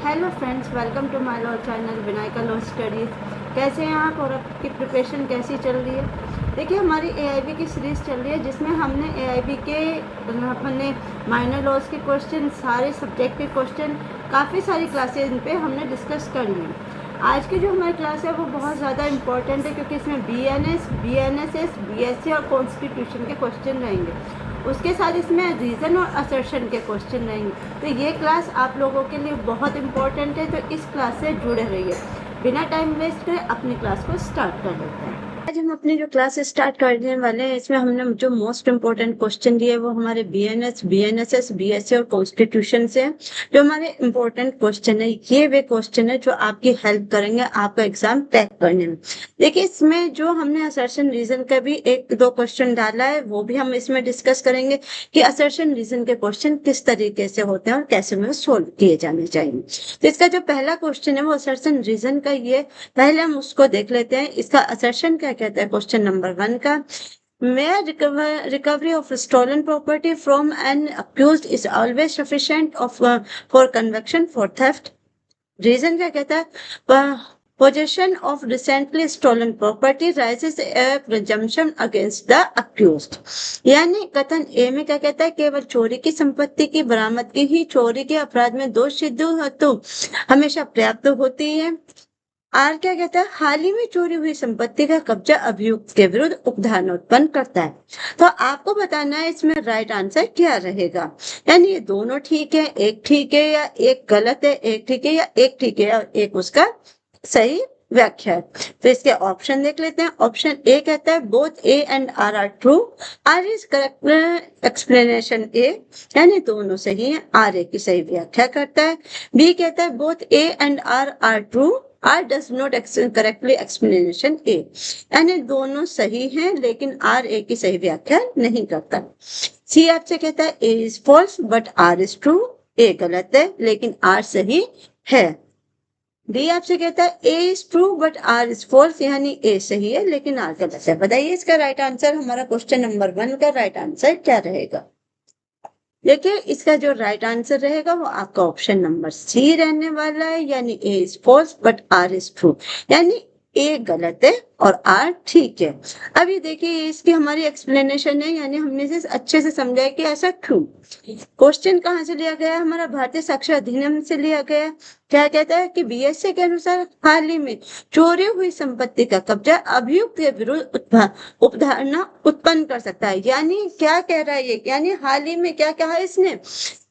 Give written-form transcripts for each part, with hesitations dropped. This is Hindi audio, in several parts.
Hello friends, welcome to my law channel Vinayaka law studies. कैसे हैं आप और आपकी प्रिपरेशन कैसी चल रही है? देखिए, हमारी एआईबी की सीरीज़ चल रही है जिसमें हमने एआईबी के अपने माइनर लॉज के क्वेश्चन, सारे सब्जेक्ट के क्वेश्चन, काफ़ी सारी क्लासेज पे हमने डिस्कस कर ली हैं। आज की जो हमारी क्लास है वो बहुत ज़्यादा इंपॉर्टेंट है क्योंकि इसमें बीएनएसएस, बीएससी और कॉन्स्टिट्यूशन के क्वेश्चन रहेंगे। उसके साथ इसमें रीज़न और असर्शन के क्वेश्चन रहेंगे। तो ये क्लास आप लोगों के लिए बहुत इंपॉर्टेंट है, तो इस क्लास से जुड़े रहिए। बिना टाइम वेस्ट करे अपनी क्लास को स्टार्ट कर लेते हैं। आज हम अपनी जो क्लास स्टार्ट करने वाले हैं, इसमें हमने जो मोस्ट इम्पोर्टेंट क्वेश्चन दिए वो हमारे बीएनएस, बीएनएसएस, बीएससी और कॉन्स्टिट्यूशन से हैं। जो हमारे इम्पोर्टेंट क्वेश्चन है, ये वे क्वेश्चन है जो आपकी हेल्प करेंगे आपका एग्जाम क्रैक करने में। देखिए, इसमें जो हमने असर्शन रीजन का भी एक दो क्वेश्चन डाला है, वो भी हम इसमें डिस्कस करेंगे कि असर्शन रीजन के क्वेश्चन किस तरीके से होते हैं और कैसे में सोल्व किए जाने चाहिए। तो इसका जो पहला क्वेश्चन है वो असर्शन रीजन का ये, पहले हम उसको देख लेते हैं। इसका असर्शन क्या कहता है क्वेश्चन नंबर 1 का, mere recovery of stolen property from an accused is always sufficient for conviction for theft. Reason क्या कहता है, possession of recently stolen property raises a presumption against the accused। यानी कथन ए में क्या कहता है, केवल चोरी की संपत्ति की बरामदगी ही चोरी के अपराध में दोष सिद्ध हेतु हमेशा पर्याप्त होती है। आर क्या कहता है, हाल ही में चोरी हुई संपत्ति का कब्जा अभियुक्त के विरुद्ध उपधारणा उत्पन्न करता है। तो आपको बताना है इसमें राइट आंसर क्या रहेगा। यानी ये दोनों ठीक है, एक ठीक है या एक गलत है, एक ठीक है या एक ठीक है या एक उसका सही व्याख्या है। तो इसके ऑप्शन देख लेते हैं। ऑप्शन ए कहता है both A and R are true, R is correct explanation A, यानी दोनों सही है, आर ए की सही व्याख्या करता है। बी कहता है both A and R are true, R does not correctly explanation A, यानी दोनों सही हैं लेकिन आर ए की सही व्याख्या नहीं करता। सी आपसे कहता है A is false but R is true, A गलत है लेकिन आर सही है। डी आपसे कहता है A is true but R is false, यानी ए सही है लेकिन आर गलत है। बताइए इसका राइट आंसर, हमारा क्वेश्चन नंबर 1 का राइट आंसर क्या रहेगा। देखिए, इसका जो राइट आंसर रहेगा वो आपका ऑप्शन नंबर सी रहने वाला है, यानी A is false but R is true, यानी ए गलत है और आर ठीक है। अभी देखिए, इसकी हमारी एक्सप्लेनेशन है, यानी हमने इसे अच्छे से समझा है कि ऐसा क्यों। क्वेश्चन कहाँ से लिया गया है, हमारा भारतीय साक्ष्य अधिनियम से लिया गया है। क्या कहता है कि बीएससी के अनुसार हाल ही में चोरी हुई संपत्ति का कब्जा अभियुक्त के विरुद्ध उपधारणा उत्पन्न कर सकता है। यानी क्या कह रहा है ये, यानी हाल ही में क्या कहा इसने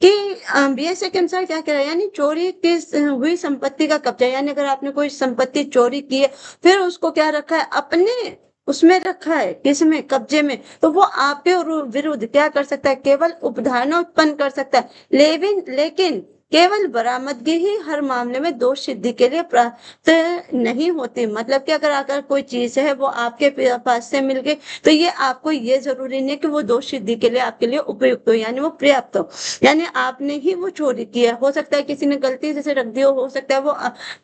कि बीएससी के अनुसार क्या कह रहा है, यानी चोरी की हुई संपत्ति का कब्जा, यानी अगर आपने कोई संपत्ति चोरी की है फिर उसको क्या रखा है, अपने उसमें रखा है, किसमें, कब्जे में, तो वो आपके विरुद्ध क्या कर सकता है, केवल उपधारणा उत्पन्न कर सकता है। लेकिन केवल बरामदगी ही हर मामले में दोष सिद्धि के लिए प्राप्त नहीं होती। मतलब कि अगर कोई चीज है वो आपके पास से मिल गई तो ये आपको ये जरूरी नहीं कि वो दोष सिद्धि के लिए आपके लिए उपयुक्त हो, यानी वो पर्याप्त हो। यानी आपने ही वो चोरी किया, हो सकता है किसी ने गलती से रख दी हो सकता है वो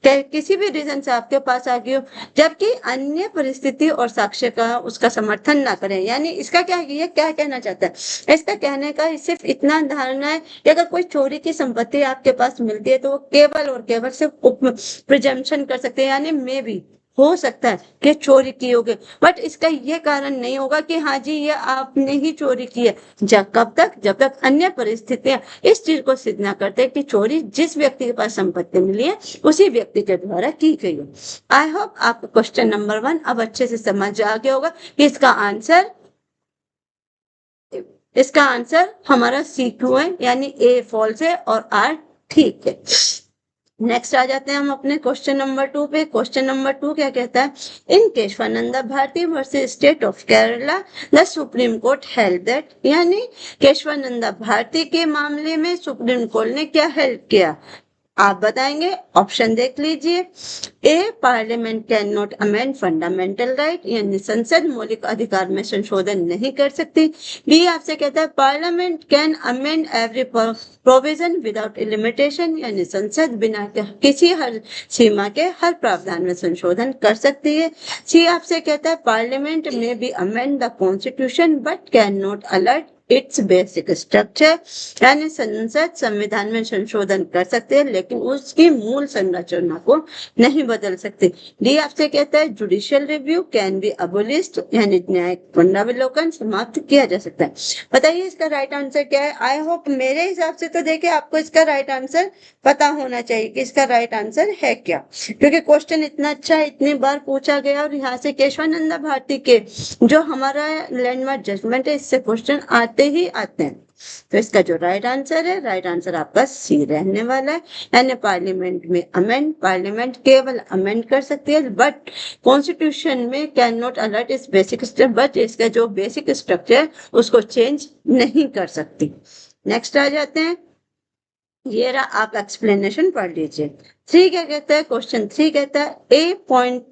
किसी भी रीजन से आपके पास आ गई हो, जबकि अन्य परिस्थिति और साक्ष्य का उसका समर्थन ना करें। यानी इसका क्या, ये क्या कहना चाहता है, इसका कहने का सिर्फ इतना धारणा है कि अगर कोई चोरी की संपत्ति आपके पास मिलती है तो वो केवल और केवल सिर्फ प्रिजम्पशन कर सकते हैं, यानी मे भी हो सकता है कि चोरी की होगी, बट इसका ये कारण नहीं होगा कि हाँ जी ये आपने ही चोरी की है। जब तक अन्य परिस्थितियां इस चीज को सिद्ध ना करते कि चोरी जिस व्यक्ति के पास संपत्ति मिली है उसी व्यक्ति के द्वारा की गई है। आई होप आपको क्वेश्चन नंबर 1 अब अच्छे से समझ आ गया होगा कि इसका आंसर हमारा सी क्यू है, यानी ए फॉल्स है और आर ठीक है। नेक्स्ट आ जाते हैं हम अपने क्वेश्चन नंबर 2 पे। क्वेश्चन नंबर 2 क्या कहता है, in Kesavananda Bharati versus state of Kerala the supreme court held that, यानी केशवानंदा भारती के मामले में सुप्रीम कोर्ट ने क्या हेल्ड किया, आप बताएंगे। ऑप्शन देख लीजिए। A, parliament can not amend fundamental right, यानी संसद मौलिक अधिकार में संशोधन नहीं कर सकती। बी आपसे कहता है parliament can amend every provision without limitation, यानी संसद बिना किसी हर सीमा के हर प्रावधान में संशोधन कर सकती है। सी आपसे कहता है पार्लियामेंट में be amend the constitution but can not alter its basic structure, यानी संसद संविधान में संशोधन कर सकते हैं लेकिन उसकी मूल संरचना को नहीं बदल सकते। डी आपसे कहता है judicial review can be abolished, यानी न्यायिक पुनरावलोकन समाप्त किया जा सकता है। बताइए इसका राइट आंसर क्या है। आई होप, मेरे हिसाब से तो देखिए आपको इसका राइट आंसर पता होना चाहिए कि इसका राइट आंसर है क्या, क्योंकि क्वेश्चन इतना अच्छा इतनी बार पूछा गया और यहाँ से केशवानंद भारती के जो हमारा लैंडमार्क जजमेंट है इससे क्वेश्चन आते ही आते हैं। तो इसका जो राइट आंसर है, राइट आंसर आपका सी रहने वाला है, यानी पार्लियामेंट में अमेंड, पार्लियामेंट केवल अमेंड कर सकती है बट कॉन्स्टिट्यूशन में कैन नॉट अलर्ट इस बेसिक स्ट्रक्चर, बट इसका जो बेसिक स्ट्रक्चर है उसको चेंज नहीं कर सकती। नेक्स्ट आ जाते हैं, ये रहा, आप एक्सप्लेनेशन पढ़ लीजिए। 3 क्या कहता है, क्वेश्चन 3 कहता है ए point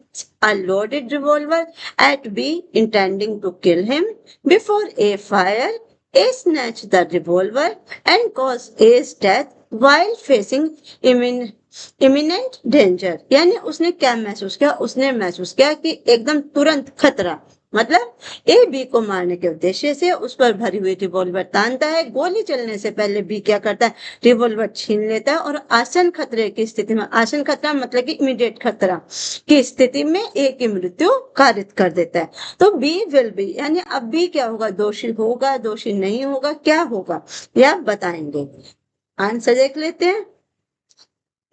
a loaded revolver at B intending to kill him. Before A fire, A snatched the revolver and caused A's death while facing imminent danger. यानी उसने क्या महसूस किया, उसने महसूस किया कि एकदम तुरंत खतरा, मतलब ए बी को मारने के उद्देश्य से उस पर भरी हुई रिवॉल्वर तानता है। गोली चलने से पहले बी क्या करता है, रिवॉल्वर छीन लेता है और आसन खतरे की स्थिति में, आसन खतरा मतलब कि इमीडिएट खतरा की स्थिति में ए की मृत्यु कारित कर देता है। तो बी विल बी, यानी अब बी क्या होगा, दोषी होगा, दोषी नहीं होगा, क्या होगा यह बताएंगे। आंसर देख लेते हैं।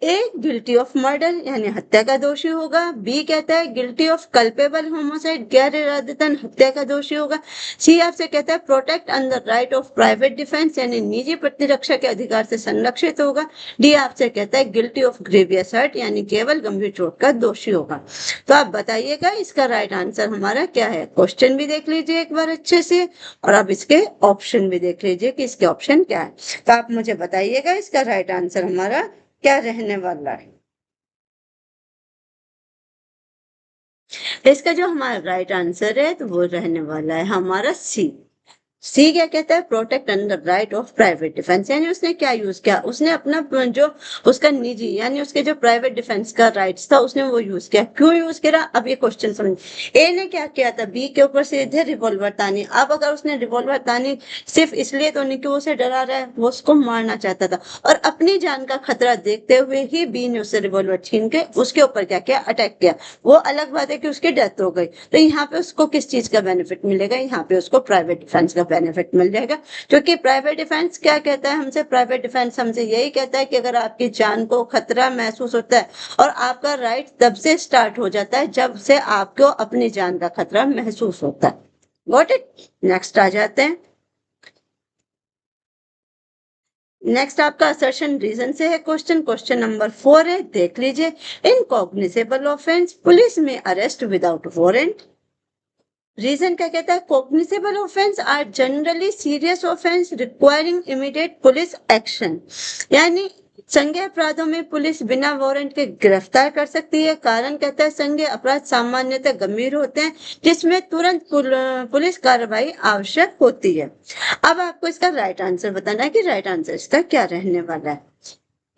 ए गिल्टी ऑफ मर्डर, यानी हत्या का दोषी होगा। बी कहता है गिल्टी ऑफ कल्पेबल होमोसाइड, गैर इरादतन हत्या का दोषी होगा। सी आपसे कहता है protect under right of private defence, यानी निजी प्रतिरक्षा के अधिकार से संरक्षित होगा। डी आपसे कहता है गिल्टी ऑफ ग्रेवियस हर्ट, यानी केवल गंभीर चोट का दोषी होगा। तो आप बताइएगा इसका राइट आंसर हमारा क्या है। क्वेश्चन भी देख लीजिए एक बार अच्छे से और आप इसके ऑप्शन भी देख लीजिए कि इसके ऑप्शन क्या है। तो आप मुझे बताइएगा इसका राइट आंसर हमारा क्या रहने वाला है। इसका जो हमारा राइट आंसर है तो वो रहने वाला है हमारा सी। सी क्या कहता है, protect under right of private defence, यानी उसने क्या यूज किया, उसने अपना जो उसका निजी यानी उसके जो प्राइवेट डिफेंस का राइट्स था उसने वो यूज किया। क्यों यूज किया, अब ये क्वेश्चन समझ। ए ने क्या किया था, बी के ऊपर सीधे रिवॉल्वर तानी। अब अगर उसने रिवॉल्वर तानी सिर्फ इसलिए तो नहीं कि वो उसे डरा रहा है, वो उसको मारना चाहता था और अपनी जान का खतरा देखते हुए ही बी ने उससे रिवॉल्वर छीन के उसके ऊपर क्या किया, अटैक किया। वो अलग बात है कि उसकी डेथ हो गई, तो यहाँ पे उसको किस चीज का बेनिफिट मिलेगा, यहाँ पे उसको प्राइवेट डिफेंस का बेनिफिट मिल जाएगा। क्योंकि प्राइवेट डिफेंस क्या कहता है हमसे, प्राइवेट डिफेंस हमसे यही कहता है कि अगर आपकी जान को खतरा महसूस होता है और आपका राइट तब से स्टार्ट हो जाता है जब से आपको अपनी जान का खतरा महसूस होता है। Got it. नेक्स्ट आ जाते हैं। नेक्स्ट आपका असर्शन रीजन से है क्वेश्चन नंबर 4 है, देख लीजिए। इनकॉग्निजेबल ऑफेंस, पुलिस में अरेस्ट विदाउट वारंट। रीजन क्या कहता है, cognizable offence are generally serious offence requiring immediate police action, यानी संज्ञेय अपराधों में पुलिस बिना वारंट के गिरफ्तार कर सकती है। कारण कहता है संज्ञेय अपराध सामान्यतः गंभीर होते हैं जिसमें तुरंत पुलिस कार्रवाई आवश्यक होती है। अब आपको इसका राइट आंसर बताना है कि राइट आंसर इसका क्या रहने वाला है।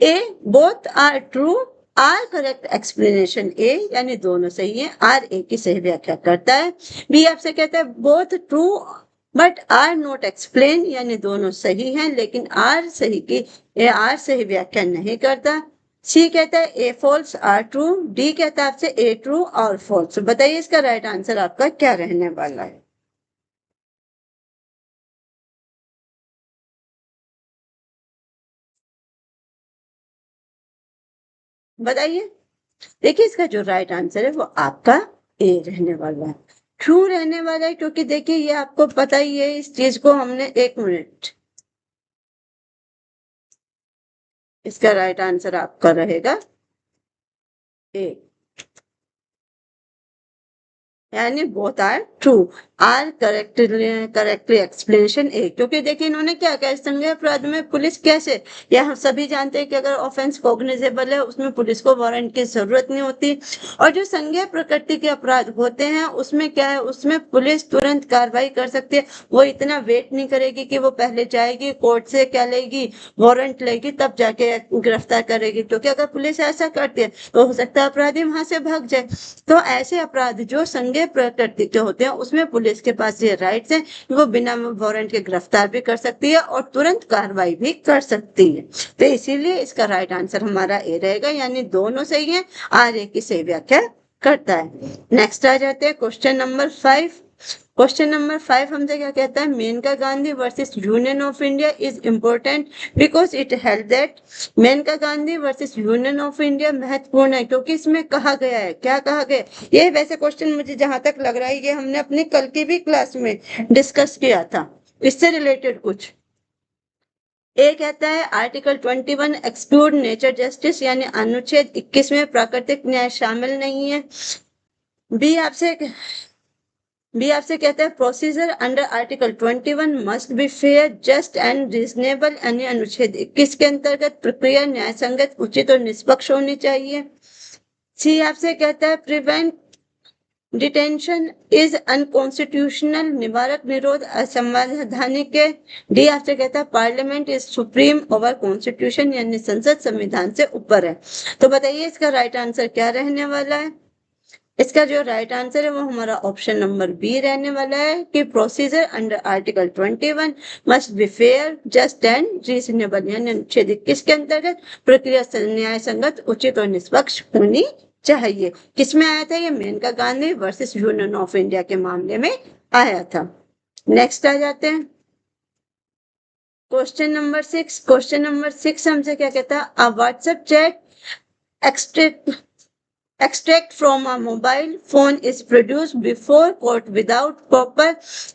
A both are true, R correct explanation A, यानी दोनों सही है, आर ए की सही व्याख्या करता है। बी आपसे कहता है both true but are not explain, यानी दोनों सही हैं लेकिन आर सही व्याख्या नहीं करता। सी कहता है ए फॉल्स आर ट्रू, डी कहता है आपसे ए ट्रू और फॉल्स। बताइए इसका राइट आंसर आपका क्या रहने वाला है। बताइए। देखिए इसका जो राइट आंसर है वो आपका ए रहने वाला है, ट्रू रहने वाला है। क्योंकि देखिए ये आपको पता ही है, इस चीज को हमने, एक मिनट, इसका राइट आंसर आपका रहेगा ए, यानी both are true, R correctly explanation A. क्योंकि देखिए इन्होंने क्या कहा, संज्ञेय अपराध में पुलिस कैसे, या हम सभी जानते हैं कि अगर ऑफेंस कॉग्निजेबल है उसमें पुलिस को वारंट की जरूरत नहीं होती, और जो संज्ञेय प्रकृति के अपराध होते हैं उसमें क्या है, उसमें पुलिस तुरंत कार्रवाई कर सकती है। वो इतना वेट नहीं करेगी कि वो पहले जाएगी कोर्ट से क्या लेगी, वारंट लेगी, तब जाके गिरफ्तार करेगी। क्योंकि अगर पुलिस ऐसा करती है तो हो सकता है अपराधी वहां से भाग जाए। तो ऐसे अपराध जो संज्ञेय ये प्रकृति जो होते हैं उसमें पुलिस के पास ये राइट्स हैं कि वो बिना वारंट के गिरफ्तार भी कर सकती है और तुरंत कार्रवाई भी कर सकती है। तो इसीलिए इसका राइट आंसर हमारा ए रहेगा, यानी दोनों सही है, आर ए की सही व्याख्या करता है। नेक्स्ट आ जाते हैं क्वेश्चन नंबर 5। क्वेश्चन नंबर 5 हमसे क्या कहता है, Maneka Gandhi versus union of India is important because it held that. Maneka Gandhi versus union of India महत्वपूर्ण है क्योंकि इसमें कहा गया है, क्या कहा गया, ये वैसे क्वेश्चन मुझे जहां तक लग रहा है ये हमने अपनी कल की भी क्लास में डिस्कस किया था, इससे रिलेटेड कुछ। ए कहता है आर्टिकल 21 एक्सक्लूड नेचर जस्टिस, यानी अनुच्छेद 21 में प्राकृतिक न्याय शामिल नहीं है। बी आपसे कहता है procedure under article 21 must be fair just and reasonable, यानी अनुच्छेद 21 के अंतर्गत प्रक्रिया न्याय संगत, उचित और निष्पक्ष होनी चाहिए। सी आपसे कहता है प्रिवेंट डिटेंशन इज अनकॉन्स्टिट्यूशनल, निवारक निरोध असंवैधानिक है। डी आपसे कहता है parliament is supreme over constitution, यानी संसद संविधान से ऊपर है। तो बताइए इसका राइट आंसर क्या रहने वाला है। इसका जो राइट आंसर है वो हमारा ऑप्शन नंबर बी रहने वाला है कि procedure under article 21 must be fair just and reasonable, यानी अनुच्छेद 21 के अंतर्गत प्रक्रिया न्याय संगत, उचित और निष्पक्ष होनी चाहिए। किसमें आया था ये, Maneka Gandhi versus union of India के मामले में आया था। नेक्स्ट आ जाते हैं क्वेश्चन नंबर 6। क्वेश्चन नंबर 6 हमसे क्या कहता है, a WhatsApp chat extract from a mobile phone is produced before court without proper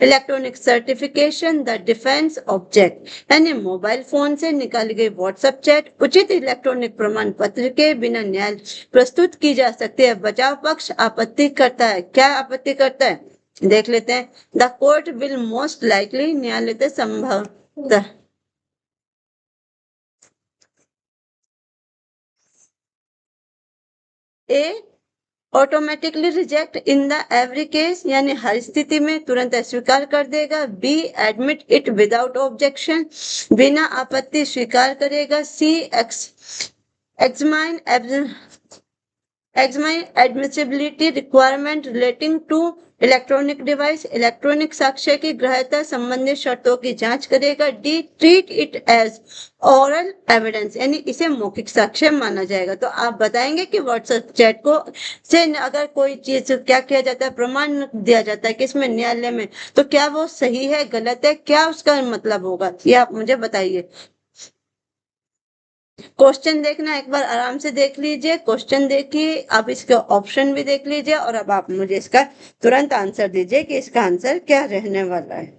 electronic certification the defense object, यानी मोबाइल फोन से निकाली गई व्हाट्सएप चैट उचित इलेक्ट्रॉनिक प्रमाण पत्र के बिना न्याय प्रस्तुत की जा सकती है। बचाव पक्ष आपत्ति करता है, क्या आपत्ति करता है देख लेते हैं। The court will most likely, न्यायालय संभवतः, A automatically reject in the every case, यानी हर स्थिति में तुरंत अस्वीकार कर देगा। B admit it without objection, बिना आपत्ति स्वीकार करेगा। C examine admissibility requirement relating to electronic device, electronic साक्ष्य की ग्राह्यता संबंधित शर्तों की जांच करेगा। D treat it as oral evidence, यानी इसे मौखिक साक्ष्य माना जाएगा। तो आप बताएंगे कि व्हाट्सएप चैट को से अगर कोई चीज क्या किया जाता है, प्रमाण दिया जाता है किसमें, न्यायालय में, तो क्या वो सही है गलत है, क्या उसका मतलब होगा, ये आप मुझे बताइए। क्वेश्चन देखना एक बार आराम से देख लीजिए, क्वेश्चन देखिए, अब इसके ऑप्शन भी देख लीजिए और अब आप मुझे इसका तुरंत आंसर दीजिए कि इसका आंसर क्या रहने वाला है।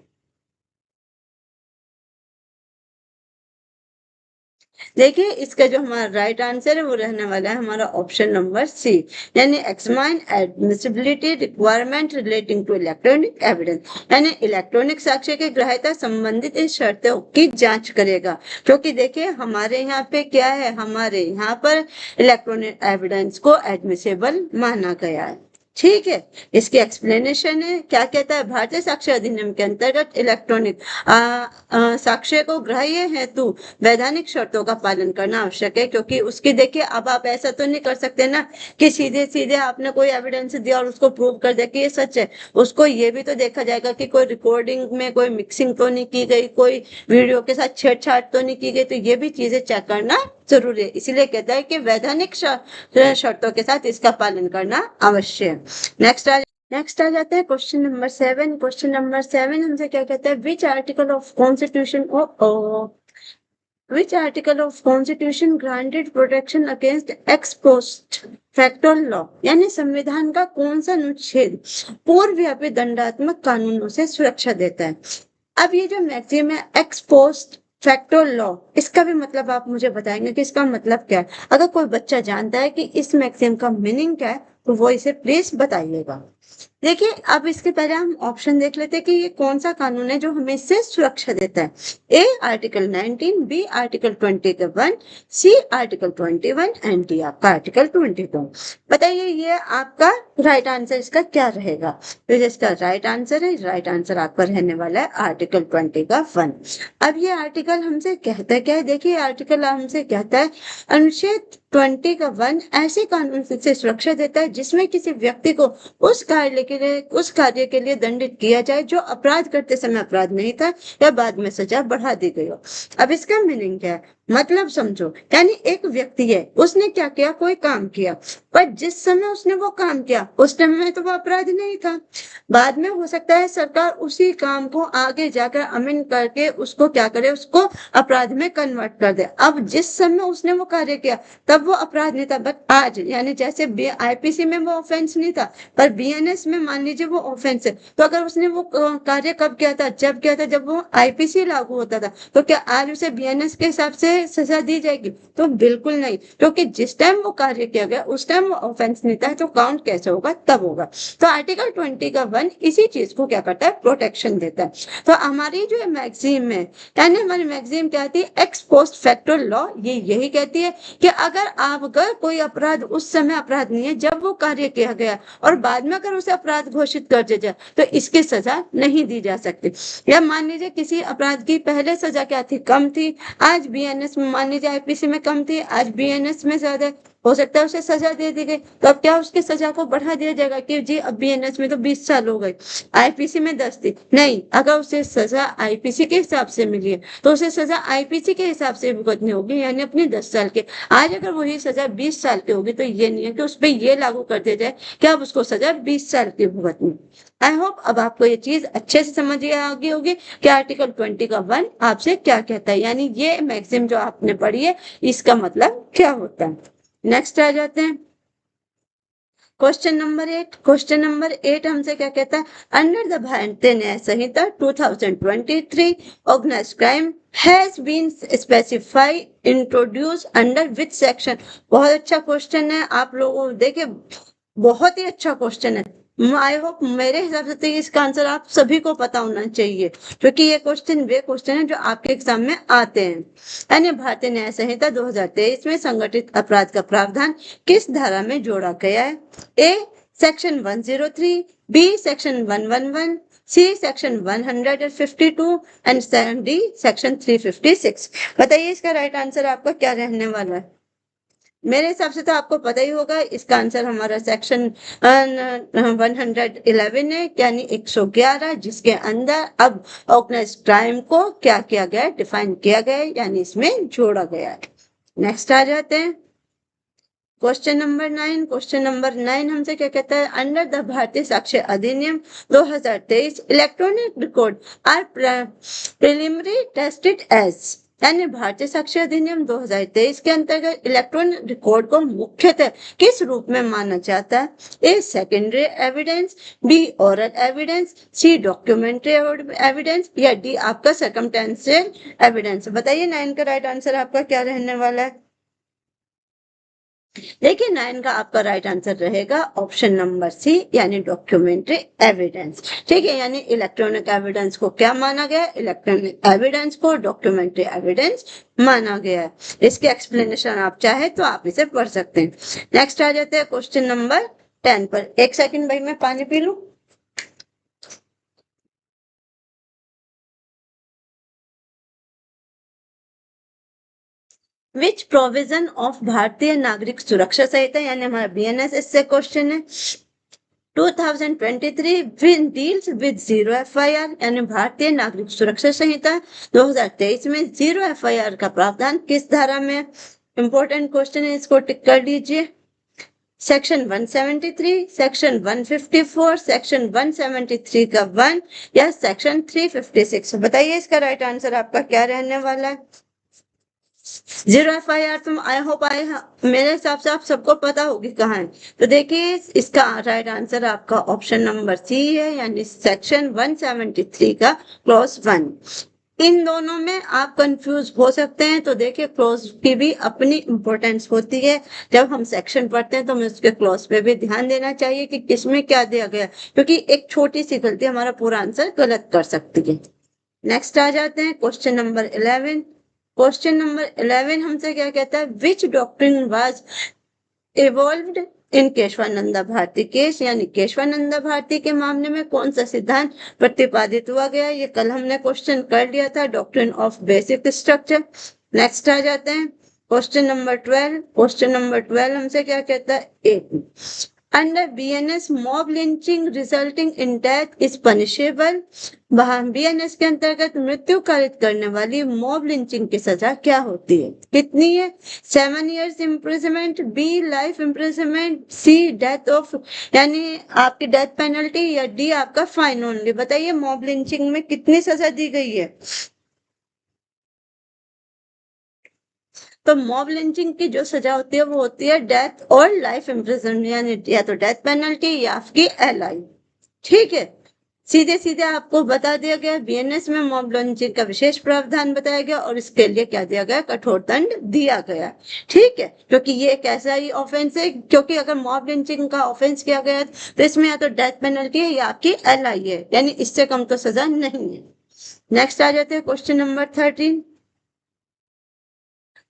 देखिए इसका जो हमारा राइट आंसर है वो रहने वाला है हमारा ऑप्शन नंबर सी, यानी examine admissibility requirement relating to electronic evidence, यानी इलेक्ट्रॉनिक साक्ष्य की ग्राह्यता संबंधित इस शर्तों की जांच करेगा। क्योंकि देखिए हमारे यहाँ पे क्या है, हमारे यहाँ पर इलेक्ट्रॉनिक एविडेंस को एडमिसेबल माना गया है। ठीक है, इसकी एक्सप्लेनेशन है, क्या कहता है, भारतीय साक्ष्य अधिनियम के अंतर्गत इलेक्ट्रॉनिक साक्ष्य को ग्राह्य हेतु वैधानिक शर्तों का पालन करना आवश्यक है। क्योंकि उसकी देखिए अब आप ऐसा तो नहीं कर सकते ना कि सीधे सीधे आपने कोई एविडेंस दिया और उसको प्रूव कर दिया कि ये सच है। उसको ये भी तो देखा जाएगा कि कोई रिकॉर्डिंग में कोई मिक्सिंग तो नहीं की गई, कोई वीडियो के साथ छेड़छाड़ तो नहीं की गई, तो ये भी चीजें चेक करना जरूरी है। इसीलिए कहता है कि वैधानिक शर्तों के साथ इसका पालन करना आवश्यक है। नेक्स्ट आ जाता है क्वेश्चन नंबर 7। क्वेश्चन नंबर 7 हमसे क्या कहता है, which article of constitution granted protection against x post facto law, यानी संविधान का कौन सा अनुच्छेद पूर्वव्यापी दंडात्मक कानूनों से सुरक्षा देता है। अब ये जो मैक्सिम है एक्स पोस्ट फैक्टो लॉ, इसका भी मतलब आप मुझे बताएंगे कि इसका मतलब क्या है। अगर कोई बच्चा जानता है कि इस मैक्सिम का मीनिंग क्या है तो वो इसे प्लीज बताइएगा। देखिए अब इसके पहले हम ऑप्शन देख लेते हैं कि ये कौन सा कानून है जो हमें इससे सुरक्षा देता है। A article 19, B article 21, C article 21 and D आपका आर्टिकल 22। बताइए ये आपका राइट आंसर इसका क्या रहेगा। तो इसका राइट आंसर है, राइट आंसर आपका रहने वाला है आर्टिकल 21। अब ये आर्टिकल हमसे कहता है क्या है, देखिए आर्टिकल हमसे कहता है अनुच्छेद 21 ऐसे कानून से सुरक्षा देता है जिसमें किसी व्यक्ति को उस कार्य के लिए, उस कार्य के लिए दंडित किया जाए जो अपराध करते समय अपराध नहीं था या बाद में सजा बढ़ा दी गई हो। अब इसका मीनिंग क्या है, मतलब समझो, यानी एक व्यक्ति है, उसने क्या किया, कोई काम किया, पर जिस समय उसने वो काम किया उस टाइम में तो वो अपराध नहीं था। बाद में हो सकता है सरकार उसी काम को आगे जाकर अमेंड करके उसको क्या करे, उसको अपराध में कन्वर्ट कर दे। अब जिस समय उसने वो कार्य किया तब वो अपराध नहीं था, बट आज यानी जैसे आईपीसी में वो ऑफेंस नहीं था पर बीएनएस में मान लीजिए वो ऑफेंस है, तो अगर उसने वो कार्य कब किया था, जब किया था जब वो आईपीसी लागू होता था, तो क्या आज उसे बीएनएस के हिसाब से सजा दी जाएगी? तो बिल्कुल नहीं, क्योंकि जिस टाइम वो कार्य किया गया उस टाइम वो ऑफेंस नहीं था, तो काउंट कैसे होगा, तब होगा। तो आर्टिकल 20 का 1 इसी चीज को क्या करता है, प्रोटेक्शन देता है। तो हमारी जो मैक्सिम है, यानी हमारी मैक्सिम क्या कहती है, एक्स पोस्ट फैक्टो लॉ, ये यही कहती है कि अगर कोई अपराध उस समय अपराध नहीं है जब वो कार्य किया गया और बाद में अगर उसे अपराध घोषित कर दिया जाए तो इसकी सजा नहीं दी जा सकती। या मान लीजिए किसी अपराध की पहले सजा क्या थी, कम थी, आज बीएनएस में मान लीजिए आईपीसी में कम थी, आज बीएनएस में ज्यादा है, हो सकता है उसे सजा दे दी गई, तो अब क्या उसकी सजा को बढ़ा दिया जाएगा कि जी अब बीएनएस में तो 20 साल हो गए, आईपीसी में 10 थी? नहीं, अगर उसे सजा आईपीसी के हिसाब से मिली है तो उसे सजा आईपीसी के हिसाब से भुगतनी होगी, यानी अपनी 10 साल के। आज अगर वही सजा 20 साल की होगी तो ये नहीं है कि उस पर ये लागू कर दिया जाए कि अब उसको सजा 20 साल की भुगतनी। आई होप अब आपको ये चीज अच्छे से समझ आ गई होगी कि आर्टिकल 20 का 1 आपसे क्या कहता है, यानी ये मैक्सिम जो आपने पढ़ी है इसका मतलब क्या होता है। नेक्स्ट आ जाते हैं क्वेश्चन नंबर 8। क्वेश्चन नंबर 8 हमसे क्या कहता है, under the Bharatiya Nyaya Sanhita 2023 organized crime has been specified introduce under which section. बहुत अच्छा क्वेश्चन है, आप लोगों देखिए बहुत ही अच्छा क्वेश्चन है। आई होप मेरे हिसाब से तो इसका आंसर आप सभी को पता होना चाहिए, क्योंकि ये क्वेश्चन है जो आपके एग्जाम में आते हैं। यानी भारतीय न्याय संहिता 2023 में संगठित अपराध का प्रावधान किस धारा में जोड़ा गया है? A section 103, B section 111, C section 152 and D section 356। बताइए इसका राइट आंसर आपका क्या रहने वाला है? मेरे हिसाब से तो आपको पता ही होगा, इसका आंसर हमारा सेक्शन 111 है, यानी 111, जिसके अंदर अब ऑर्गेनाइज्ड क्राइम को क्या किया गया है, डिफाइन किया गया है, यानी इसमें जोड़ा गया है। नेक्स्ट आ जाते हैं क्वेश्चन नंबर 9। क्वेश्चन नंबर 9 हमसे क्या कहता है, अंडर द भारतीय Sakshya Adhiniyam 2023 electronic record are preliminary tested as, यानी भारतीय साक्ष्य अधिनियम 2023 के अंतर्गत इलेक्ट्रॉनिक रिकॉर्ड को मुख्यतः किस रूप में माना जाता है? A secondary evidence, B oral evidence, C documentary evidence, या डी आपका सर्कमस्टेंशियल एविडेंस। बताइए 9 का राइट आंसर आपका क्या रहने वाला है? देखिए 9 का आपका राइट आंसर रहेगा ऑप्शन नंबर सी, यानी डॉक्यूमेंट्री एविडेंस। ठीक है, यानी इलेक्ट्रॉनिक एविडेंस को क्या माना गया? इलेक्ट्रॉनिक एविडेंस को डॉक्यूमेंट्री एविडेंस माना गया है। इसके एक्सप्लेनेशन आप चाहे तो आप इसे पढ़ सकते हैं। नेक्स्ट आ जाते हैं क्वेश्चन नंबर 10 पर। एक सेकंड भाई मैं पानी पी लूं। विच प्रोविजन ऑफ भारतीय नागरिक सुरक्षा संहिता, यानी हमारा बीएनएस, इससे क्वेश्चन है 2023 डील्स विद जीरो एफआईआर, यानी भारतीय नागरिक सुरक्षा संहिता 2023 में जीरो एफआईआर का प्रावधान किस धारा में? इंपॉर्टेंट क्वेश्चन है, इसको टिक कर लीजिए। सेक्शन 173, सेक्शन 154, सेक्शन 173 का 1 या सेक्शन 356। बताइए इसका राइट आंसर आपका क्या रहने वाला है? जीरो एफआईआर तुम आई होप मेरे हिसाब से आप सबको पता होगी कहाँ है। तो देखिए इसका राइट आंसर आपका ऑप्शन नंबर सी है, यानी सेक्शन 173 का क्लॉज 1। इन दोनों में आप कंफ्यूज हो सकते हैं, तो देखिए क्लॉज की भी अपनी इंपॉर्टेंस होती है। जब हम सेक्शन पढ़ते हैं तो हमें उसके क्लॉज पे भी ध्यान देना चाहिए कि किसमें क्या दिया गया, क्योंकि एक छोटी सी गलती हमारा पूरा आंसर गलत कर सकती है। नेक्स्ट आ जाते हैं क्वेश्चन नंबर 11। क्वेश्चन नंबर 11 हमसे क्या कहता है, which doctrine was evolved in Kesavananda Bharati case, यानी केशवानंदा भारती के मामले में कौन सा सिद्धांत प्रतिपादित हुआ गया? ये कल हमने क्वेश्चन कर लिया था, doctrine of basic structure. Next आ जाते हैं क्वेश्चन नंबर 12। क्वेश्चन नंबर 12 हमसे क्या कहता है, under BNS mob lynching resulting in death is punishable. BNS के अंतर्गत मृत्यु कारित करने वाली मॉब लिंचिंग की सजा क्या होती है? कितनी है? 7 years imprisonment, B life imprisonment, C death of यानी आपकी डेथ पेनल्टी, या D आपका फाइन ओनली। बताइए मॉब लिंचिंग में कितनी सजा दी गई है? तो मॉब लिंचिंग की जो सजा होती है वो होती है डेथ और लाइफ इम्प्रिजन, यानी या तो डेथ पेनल्टी या आपकी LI। ठीक है, सीधे सीधे आपको बता दिया गया। BNS में मॉब लिंचिंग का विशेष प्रावधान बताया गया और इसके लिए क्या दिया गया? कठोर दंड दिया गया। ठीक है, क्योंकि ये एक ऐसा ही ऑफेंस है, क्योंकि अगर मॉब लिंचिंग का ऑफेंस किया गया तो इसमें या तो डेथ पेनल्टी है या आपकी LI है, यानी इससे कम तो सजा नहीं है। नेक्स्ट आ जाते हैं क्वेश्चन नंबर 13।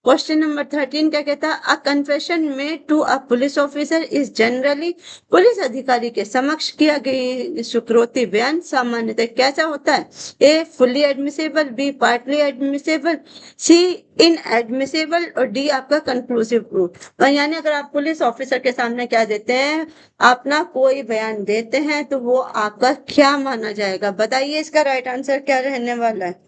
क्वेश्चन नंबर 13 क्या कहता है? A confession made to a police officer is generally, police अधिकारी के समक्ष किया गई शुक्रोती बयान सामान्यतः कैसा होता है? A fully admissible, B partly admissible, C इनएडमिसेबल और D आपका कंक्लूसिव प्रूफ। तो यानी अगर आप पुलिस ऑफिसर के सामने क्या देते हैं, अपना कोई बयान देते हैं, तो वो आपका क्या माना जाएगा? बताइए इसका राइट आंसर क्या रहने वाला है?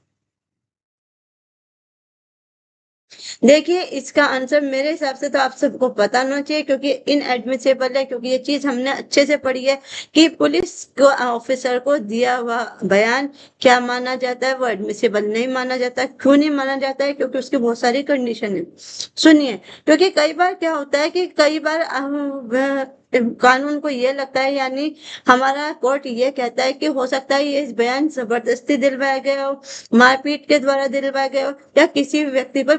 देखिए इसका आंसर मेरे हिसाब से तो आप सबको पता होना चाहिए, क्योंकि इनएडमिसेबल है, क्योंकि ये चीज हमने अच्छे से पढ़ी है कि पुलिस को ऑफिसर को दिया हुआ बयान क्या माना जाता है, वो एडमिसेबल नहीं माना जाता। क्यों नहीं माना जाता है? क्योंकि उसकी बहुत सारी कंडीशन है। सुनिए, क्योंकि कई बार क्या होता है कि कई बार कानून को ये लगता है, यानी हमारा कोर्ट ये कहता है कि हो सकता है ये बयान जबरदस्ती दिलवाया गया हो, मारपीट के द्वारा दिलवाया गया हो, या किसी व्यक्ति पर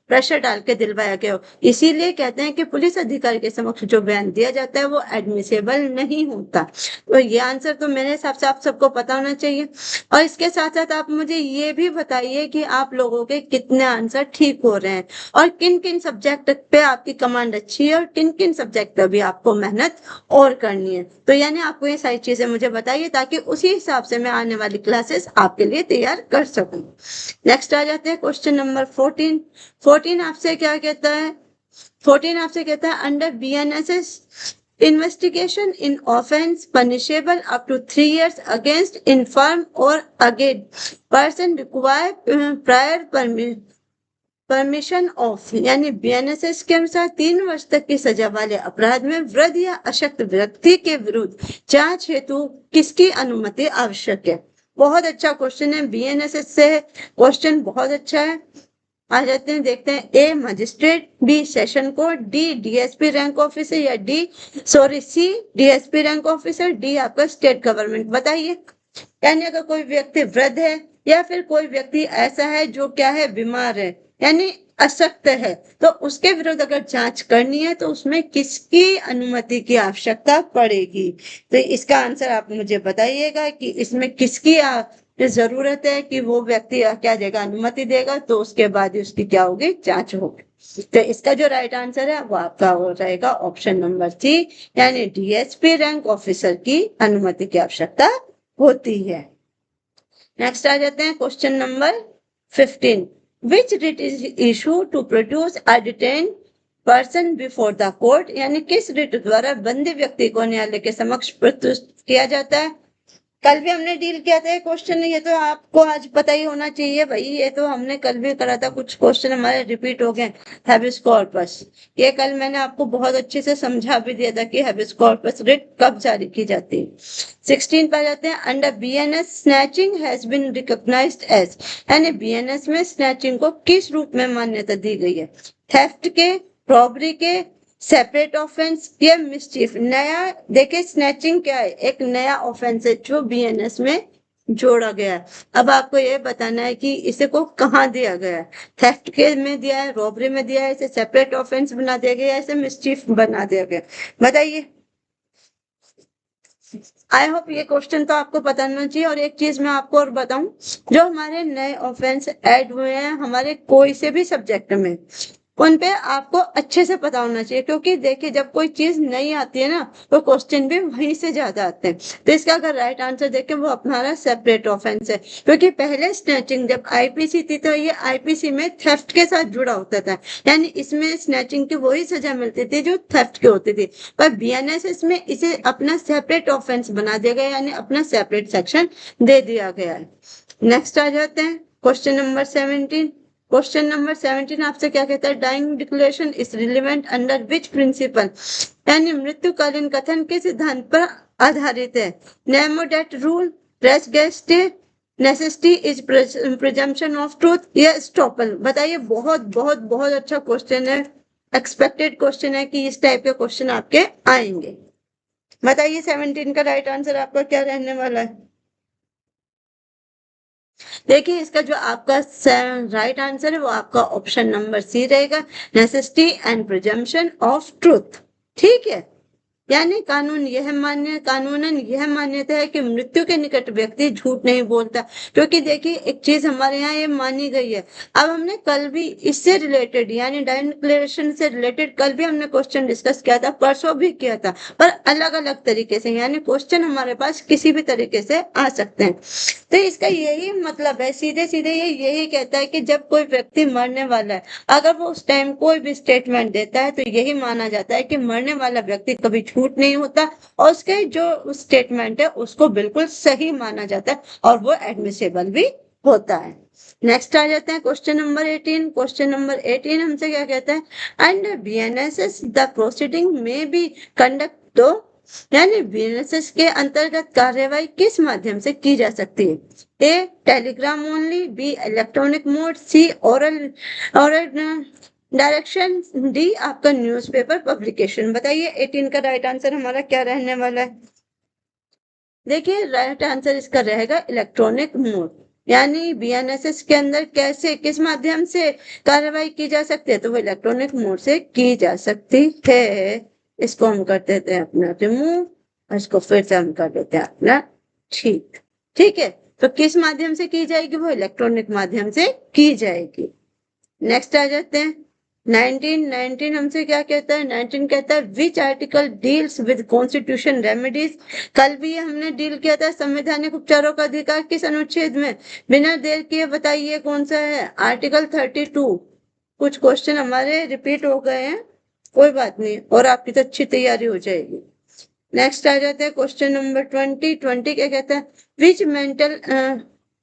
प्रेशर डाल के दिलवाया गया हो। इसीलिए कहते हैं कि पुलिस अधिकारी के समक्ष जो बयान दिया जाता है वो एडमिसेबल नहीं होता। तो ये आंसर तो मेरे हिसाब से आप सबको पता होना चाहिए। और इसके साथ साथ आप मुझे ये भी बताइए कि आप लोगों के कितने आंसर ठीक हो रहे हैं, और किन किन सब्जेक्ट पे आपकी कमांड अच्छी है, और किन किन सब्जेक्ट पे भी आपको मेहनत और करनी है। तो यानी आपको ये सारी चीजें मुझे बताइए, ताकि उसी हिसाब से मैं आने वाली क्लासेस आपके लिए तैयार कर सकूं। नेक्स्ट आ जाते हैं क्वेश्चन नंबर 14। 14 आपसे क्या कहता है? 14 आपसे कहता है under BNSS investigation in offense punishable up to 3 years against infirm or against person require prior permission of, यानी BNSS के अनुसार 3 वर्ष तक की सजा वाले अपराध में वृद्ध या अशक्त व्यक्ति के विरुद्ध जांच हेतु किसकी अनुमति आवश्यक है? बहुत अच्छा क्वेश्चन है, BNSS से क्वेश्चन बहुत अच्छा है। आ जाते हैं, देखते हैं। A magistrate, B session court, D DSP rank officer, या C DSP rank officer, D आपका स्टेट गवर्नमेंट। बताइए, यानी अगर कोई व्यक्ति वृद्ध है या फिर कोई व्यक्ति ऐसा है जो क्या है, बीमार है, यानी अशक्त है, तो उसके विरुद्ध अगर जांच करनी है तो उसमें किसकी अनुमति की आवश्यकता पड़ेगी? तो इसका आंसर आप मुझे बताइएगा कि इसमें किसकी जरूरत है कि वो व्यक्ति क्या देगा, अनुमति देगा, तो उसके बाद ही उसकी क्या होगी, जांच होगी। तो इसका जो राइट आंसर है वो आपका हो जाएगा ऑप्शन नंबर C, यानी DSP रैंक ऑफिसर की अनुमति की आवश्यकता होती है। नेक्स्ट आ जाते हैं question number 15। Which writ is issue to produce a detain person before the court, यानी किस रिट द्वारा बंदी व्यक्ति को न्यायालय के समक्ष प्रस्तुत किया जाता है? कल भी हमने डील किया था क्वेश्चन, ये तो आपको आज पता ही होना चाहिए भाई, ये तो हमने कल भी करा था, कुछ क्वेश्चन हमारे रिपीट हो गए। हैबिस कॉर्पस, ये कल मैंने आपको बहुत अच्छे से समझा भी दिया था कि हैबिस कॉर्पस रिट कब जारी की जाती है। 16 पर जाते हैं। अंडर BNS snatching has been recognized as, यानी BNS में स्नैचिंग को किस रूप में मान्यता दी गई है? थेफ्ट के, रॉबरी के, सेपरेट ऑफेंस या मिसचीफ। नया देखिए, स्नैचिंग क्या है, एक नया ऑफेंस है जो BNS में जोड़ा गया है। अब आपको ये बताना है कि इसे को कहाँ दिया गया है। थेफ्ट के में दिया है, रॉबरी में दिया है, इसे सेपरेट ऑफेंस बना दिया गया है, इसे मिसचीफ बना दिया गया। बताइए। आई होप ये क्वेश्चन तो आपको पता होना चाहिए। और एक चीज मैं आपको और बताऊं, जो हमारे नए ऑफेंस ऐड हुए हैं हमारे कोई से भी सब्जेक्ट में, उन पे आपको अच्छे से पता होना चाहिए, क्योंकि देखिए जब कोई चीज नहीं आती है ना तो क्वेश्चन भी वहीं से ज्यादा आते हैं। तो इसका अगर राइट आंसर देखें वो हमारा सेपरेट ऑफेंस है, क्योंकि पहले स्नैचिंग जब आईपीसी थी तो ये आईपीसी में थेफ्ट के साथ जुड़ा होता था, यानी इसमें स्नैचिंग की वही सजा मिलती थी जो थेफ्ट की होती थी। पर बीएनएसएस में इसे अपना सेपरेट ऑफेंस बना दिया गया, यानी अपना सेपरेट सेक्शन दे दिया गया है। नेक्स्ट आ जाते हैं क्वेश्चन नंबर 17। क्वेश्चन नंबर 17 आपसे क्या कहता है, dying declaration is relevant under which principle, यानी मृत्युकालीन कथन के सिद्धांत पर आधारित है। Nemo dat rule, res gestae, necessity is presumption of truth or estoppel. बताइए, बहुत बहुत बहुत अच्छा क्वेश्चन है, एक्सपेक्टेड क्वेश्चन है कि इस टाइप के क्वेश्चन आपके आएंगे। बताइए 17 का राइट आंसर आपका क्या रहने वाला है। देखिए इसका जो आपका राइट आंसर है वो आपका ऑप्शन नंबर सी रहेगा, necessity and presumption of truth. ठीक है, यानी कानूनन यह मान्यता है कि मृत्यु के निकट व्यक्ति झूठ नहीं बोलता, क्योंकि देखिए एक चीज हमारे यहाँ ये मानी गई है। अब हमने कल भी इससे रिलेटेड यानी डाइन डिक्लेरेशन से रिलेटेड कल भी हमने क्वेश्चन डिस्कस किया था, परसों भी किया था, पर अलग अलग तरीके से, यानी क्वेश्चन हमारे पास किसी भी तरीके से आ सकते हैं। तो इसका यही मतलब है, सीधे सीधे ये यही कहता है कि जब कोई व्यक्ति मरने वाला है, अगर वो उस टाइम कोई भी स्टेटमेंट देता है तो यही माना जाता है कि मरने वाला व्यक्ति कभी झूठ नहीं होता, और उसके जो स्टेटमेंट है उसको बिल्कुल सही माना जाता है और वो एडमिसेबल भी होता है। नेक्स्ट आ जाते हैं क्वेश्चन नंबर 18। क्वेश्चन नंबर 18 हमसे क्या कहता है, अंडर बीएनएसएस द प्रोसीडिंग में बी कंडक्ट दो, यानी बीएनएसएस के अंतर्गत कार्यवाही किस माध्यम से की जा सकती है। A telegram only, B electronic mode, C oral direction, D आपका न्यूज़पेपर पब्लिकेशन। बताइए 18 का राइट आंसर हमारा क्या रहने वाला है। देखिए राइट आंसर इसका रहेगा इलेक्ट्रॉनिक मोड, यानी बीएनएसएस के अंदर कैसे किस माध्यम से कार्रवाई की जा सकती है, तो वो इलेक्ट्रॉनिक मोड से की जा सकती है। इसको हम कर देते हैं अपना रिमूव और इसको फिर से हम कर देते हैं अपना ठीक। ठीक है, तो किस माध्यम से की जाएगी, वो इलेक्ट्रॉनिक माध्यम से की जाएगी। नेक्स्ट आ जाते हैं 19 हमसे क्या कहता है, 19 कहता है which article deals with constitution remedies. कल भी हमने डील किया था संवैधानिक उपचारों का अधिकार किस अनुच्छेद में। बिना देर किए बताइए कौन सा है, आर्टिकल 32। कुछ क्वेश्चन हमारे रिपीट हो गए हैं, कोई बात नहीं, और आपकी तो अच्छी तैयारी हो जाएगी। नेक्स्ट आ जाते हैं क्वेश्चन नंबर 20 क्या कहता है,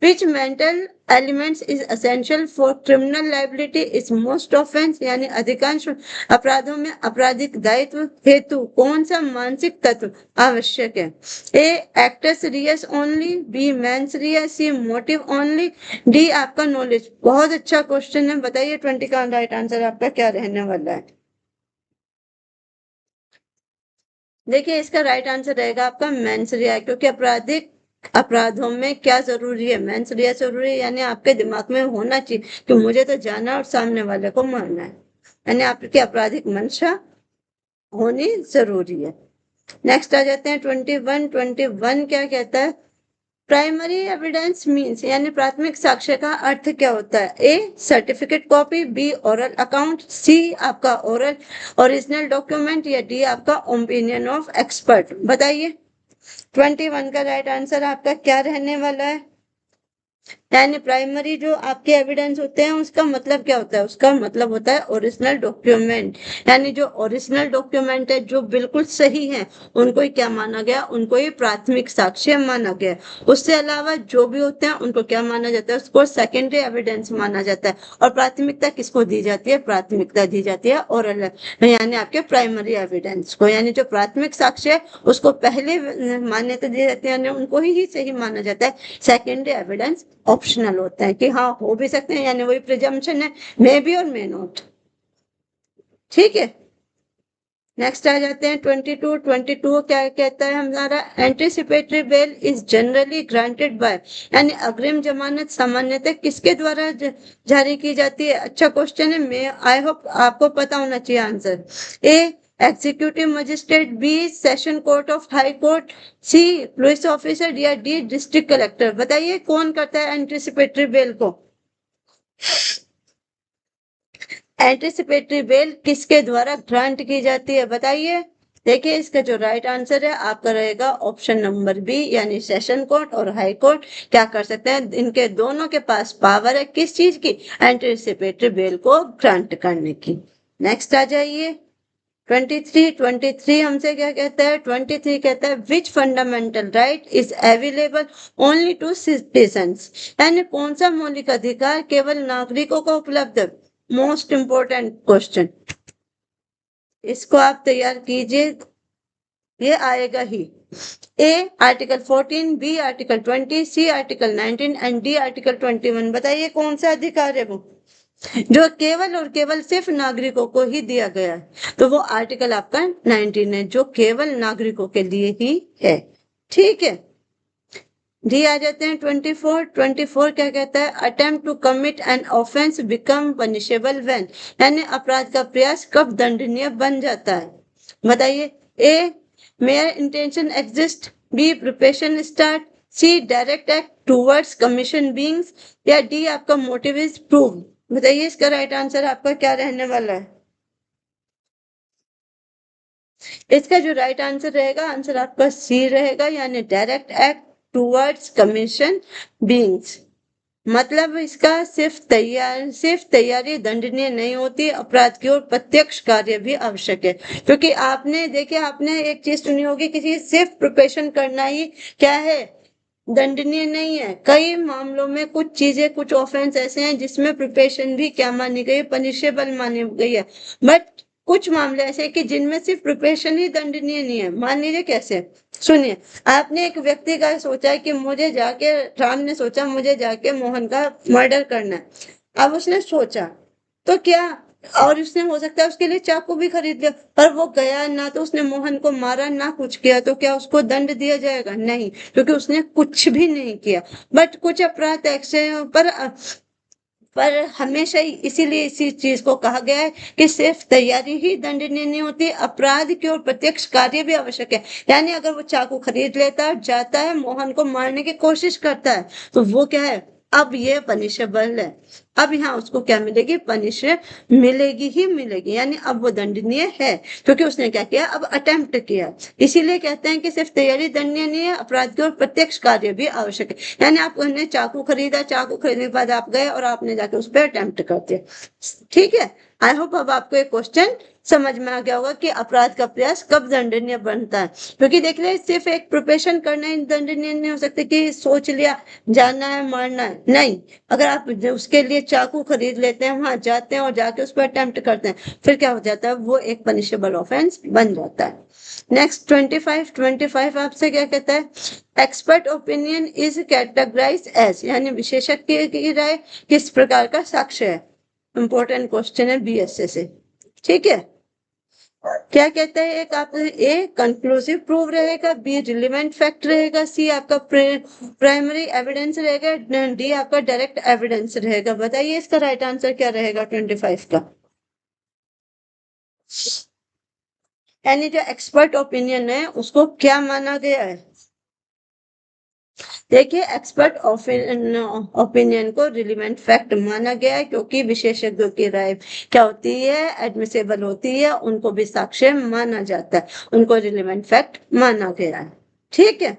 which mental elements is essential for criminal liability is most offence, यानी अधिकांश अपराधों में आपराधिक दायित्व हेतु कौन सा मानसिक तत्व आवश्यक है। ए actors Reis only, B mains Reis, सी मोटिव ओनली, डी आपका नॉलेज। बहुत अच्छा क्वेश्चन है, बताइए 20 का राइट आंसर आपका क्या रहने वाला है। देखिए इसका राइट आंसर रहेगा आपका मेंस रिया, क्योंकि आपराधिक अपराधों में क्या जरूरी है, मेंस रिया जरूरी है, यानी आपके दिमाग में होना चाहिए कि मुझे तो जाना और सामने वाले को मारना है, यानी आपकी आपराधिक मंशा होनी जरूरी है। नेक्स्ट आ जाते हैं 21 क्या कहता है, प्राइमरी एविडेंस मीन्स, यानी प्राथमिक साक्ष्य का अर्थ क्या होता है। A certificate copy, B oral account, C आपका ओरल ओरिजिनल डॉक्यूमेंट, या डी आपका ओपिनियन ऑफ एक्सपर्ट। बताइए 21 का राइट आंसर आपका क्या रहने वाला है। यानी प्राइमरी जो आपके एविडेंस होते हैं उसका मतलब क्या होता है, उसका मतलब होता है ओरिजिनल डॉक्यूमेंट, यानी जो ओरिजिनल डॉक्यूमेंट है जो बिल्कुल सही है उनको ही क्या माना गया, उनको ही प्राथमिक साक्ष्य माना गया। उससे अलावा जो भी होते हैं उनको क्या माना जाता है, उसको सेकेंडरी एविडेंस माना जाता है। और प्राथमिकता किसको दी जाती है, प्राथमिकता दी जाती है ओरल यानी आपके प्राइमरी एविडेंस को, यानी जो प्राथमिक साक्ष्य है उसको पहले मान्यता दी जाती है, यानी उनको ही सही माना जाता है। सेकेंडरी एविडेंस ऑप्शनल होता है कि हाँ हो भी सकते हैं, यानी वही प्रिजम्पशन है, मे बी और मे नॉट। ठीक है, नेक्स्ट आ जाते हैं 22 क्या कहता है हमारा, anticipatory bell is generally granted by, यानी अग्रिम जमानत सामान्यतः किसके द्वारा जारी की जाती है। अच्छा क्वेश्चन है, मैं आई होप आपको पता होना चाहिए answer. A executive magistrate, B session court of high court, C police officer, या डी डिस्ट्रिक्ट कलेक्टर। बताइए कौन करता है एंटिसिपेटरी बेल को। एंटिसिपेटरी बेल किसके द्वारा ग्रांट की जाती है, बताइए। देखिए इसका जो राइट आंसर है आपका रहेगा ऑप्शन नंबर बी, यानी सेशन कोर्ट और हाई कोर्ट क्या कर सकते हैं, इनके दोनों के पास पावर है किस चीज की, एंटिसिपेटरी बेल को ग्रांट करने की। नेक्स्ट आ जाइए 23 हमसे क्या कहता है, 23 कहता है which fundamental right is available only to citizens, यानी कौन सा मौलिक अधिकार केवल नागरिकों को उपलब्ध है। मोस्ट इंपोर्टेंट क्वेश्चन, इसको आप तैयार कीजिए, ये आएगा ही। A article 14, B article 20, C article 19 and D article 21। बताइए कौन सा अधिकार है वो जो केवल और केवल सिर्फ नागरिकों को ही दिया गया है, तो वो आर्टिकल आपका 19 है जो केवल नागरिकों के लिए ही है। ठीक है, डी आ जाते हैं 24 क्या कहता है, attempt to commit an offence become punishable when, यानी अपराध का प्रयास कब दंडनीय बन जाता है, बताइए। A mere intention exist, B preparation start, C direct act towards commission beings, या डी आपका मोटिव इज प्रूव। बताइए इसका राइट आंसर आपका क्या रहने वाला है। इसका जो राइट आंसर रहेगा, आंसर आपका सी रहेगा, यानी direct act towards commission beings. मतलब इसका सिर्फ तैयारी दंडनीय नहीं होती, अपराध की ओर प्रत्यक्ष कार्य भी आवश्यक है। क्योंकि आपने देखिए, आपने एक चीज सुनी होगी, किसी सिर्फ प्रिपरेशन करना ही क्या है, दंडनीय नहीं है। कई मामलों में कुछ चीजें, कुछ ऑफेंस ऐसे हैं जिसमें प्रिपरेशन भी क्या मानी गई है, पनिशेबल मानी गई है। बट कुछ मामले ऐसे हैं कि जिनमें सिर्फ प्रिपरेशन ही दंडनीय नहीं है। मान लीजिए कैसे, सुनिए, आपने एक व्यक्ति का सोचा है कि मुझे जाके, राम ने सोचा मुझे जाके मोहन का मर्डर करना है। अब उसने सोचा तो क्या, और उसने हो सकता है उसके लिए चाकू भी खरीद लिया, पर वो गया ना, तो उसने मोहन को मारा ना कुछ किया, तो क्या उसको दंड दिया जाएगा, नहीं, क्योंकि उसने कुछ भी नहीं किया। बट कुछ अपराध ऐसे हैं पर हमेशा ही इसीलिए इसी चीज को कहा गया है कि सिर्फ तैयारी ही दंडनीय नहीं होती, अपराध की ओर प्रत्यक्ष कार्य भी आवश्यक है। यानी अगर वो चाकू खरीद लेता है, जाता है, मोहन को मारने की कोशिश करता है, तो वो क्या है, अब ये पनिशेबल है। अब यहाँ उसको क्या मिलेगी, पनिश मिलेगी ही मिलेगी, यानी अब वो दंडनीय है, क्योंकि उसने क्या किया, अब अटेम्प्ट किया। इसीलिए कहते हैं कि सिर्फ तैयारी दंडनीय नहीं है, अपराध की ओर प्रत्यक्ष कार्य भी आवश्यक है। यानी आपने चाकू खरीदा, चाकू खरीदने के बाद आप गए और आपने जाके उस पर अटेम्प्ट कर दिया। ठीक है, आई होप अब आपको एक क्वेश्चन समझ में आ गया होगा कि अपराध का प्रयास कब दंडनीय बनता है। क्योंकि देख रहे, सिर्फ एक प्रिपरेशन करना ही दंडनीय नहीं हो सकता कि सोच लिया जाना है मारना है, नहीं। अगर आप उसके लिए चाकू खरीद लेते हैं, वहां जाते हैं और जाके उस पर अटेम्प्ट करते हैं, फिर क्या हो जाता है, वो एक पनिशेबल ऑफेंस बन जाता है। नेक्स्ट 25 आपसे क्या कहता है, expert opinion is categorize as, यानी विशेषज्ञ की राय किस प्रकार का साक्ष्य है। इंपॉर्टेंट क्वेश्चन है बीएसए से। ठीक है, क्या कहता है, एक आप ए कंक्लूसिव प्रूफ रहेगा, बी रिलेवेंट फैक्ट रहेगा, सी आपका प्राइमरी एविडेंस रहेगा, डी आपका डायरेक्ट एविडेंस रहेगा। बताइए इसका राइट आंसर क्या रहेगा 25 का। यानी जो एक्सपर्ट ओपिनियन है उसको क्या माना गया है, देखिए एक्सपर्ट ओपिनियन को रिलेवेंट फैक्ट माना गया है, क्योंकि विशेषज्ञों की राय क्या होती है, एडमिसेबल होती है, उनको भी साक्ष्य माना जाता है, उनको रिलेवेंट फैक्ट माना गया है। ठीक है,